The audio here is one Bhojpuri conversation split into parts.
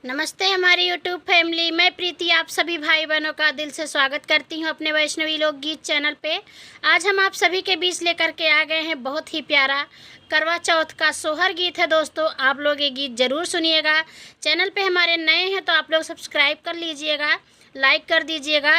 नमस्ते हमारी यूट्यूब फैमिली। मैं प्रीति आप सभी भाई बहनों का दिल से स्वागत करती हूं अपने वैष्णवी लोकगीत चैनल पे। आज हम आप सभी के बीच लेकर के आ गए हैं बहुत ही प्यारा करवा चौथ का सोहर गीत है। दोस्तों आप लोग ये गीत ज़रूर सुनिएगा। चैनल पे हमारे नए हैं तो आप लोग सब्सक्राइब कर लीजिएगा, लाइक कर दीजिएगा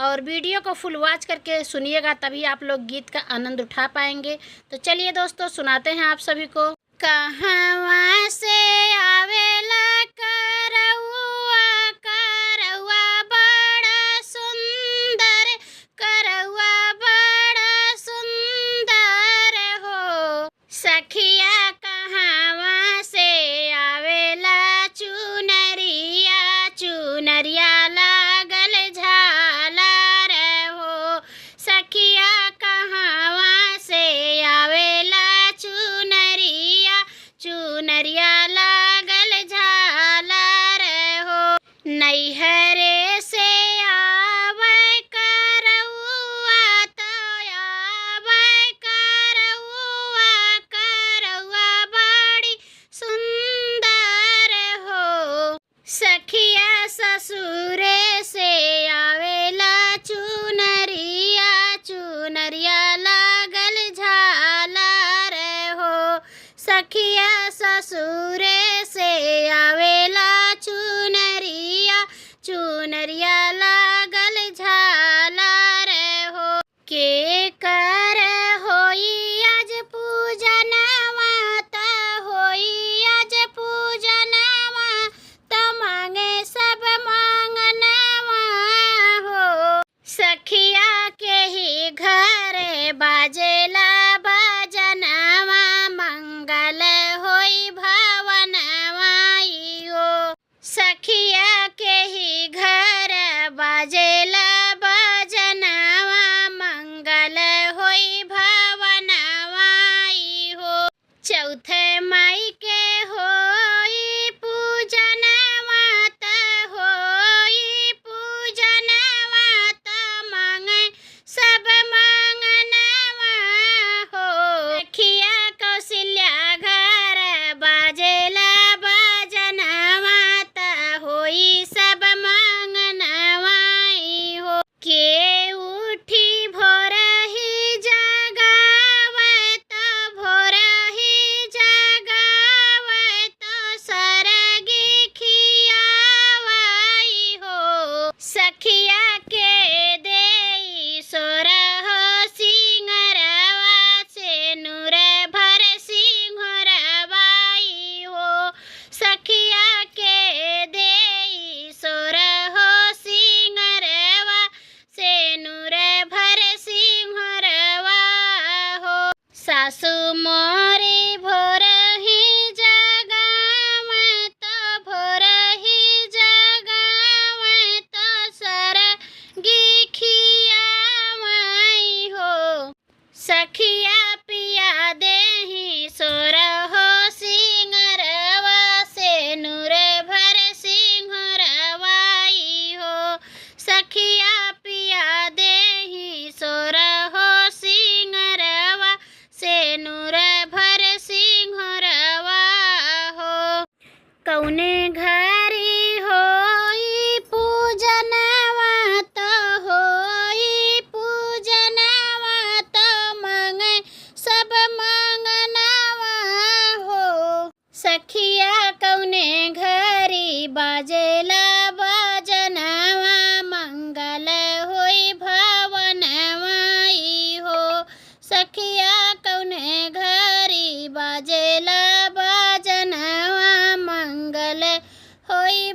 और वीडियो को फुल वॉच करके सुनिएगा, तभी आप लोग गीत का आनंद उठा पाएंगे। तो चलिए दोस्तों सुनाते हैं आप सभी को। कहवा से आवेला करौआ, करौआ बड़ा सुंदर, करौआ बड़ा सुंदर हो। सखिया कहवा से आवेला चुनरिया, चुनरिया लागल झालर हो। सखिया कहवा से आवेला चुनरिया, चुनरिया लागल झालर हो। नैहरे से आवे करौआ तो आवे करौआ, करौआ बड़ी सुंदर हो। सखिया ससुरे से आवेला चुनरिया, चुनरिया लागल झालर हो। सखिया ससुरे से आवेला चुनरिया, चुनरिया लागल झालर हो। के कर होई आज पूजनवा त होई आज पूजनवा त मांगे सब मांगनवा हो। सखिया के ही घरे बाजेला बाजनवा, मंगल होई भवनवा हो। सखिया के ही घर बाजेला बाजनवा, मंगल होई भवनवा हो। चौथे माई के होई पूजनवा त होई पूजनवा त मांगे सब मांगनवा हो। सखिया कौशल्या घर बाजेला बाजनवा त होई सब मांगनवा हो। के उठी भोर ही जगावे त भोर ही जगावे त सरगी खियावई हो। सखिया के देई सोरहो सिंगरवा से नूर भर सिंहरवाई हो। सखिया के देई सोरहो सिंगरवा से नूर भर सिंहरवा हो। सासु मोरी भोर ही जगावे तो भोर ही जगावे तो सरगी खियावई हो। सखिया पिया देहि सोरहो सिंगरवा से नूर भर सिंहरवाई हो। सखिया पिया देहि सोरहो सिंगरवा से नूर भर सिंहरवा हो। कौने घरी होई पूजनवा त होई पूजनवा त मांगे सब मांगनवा हो। सखिया कौने घरी बाजेला बाजनवा, मंगल होई भवनवा हो। सखिया कौने घरी बाजेला बाजनवा, मंगल होई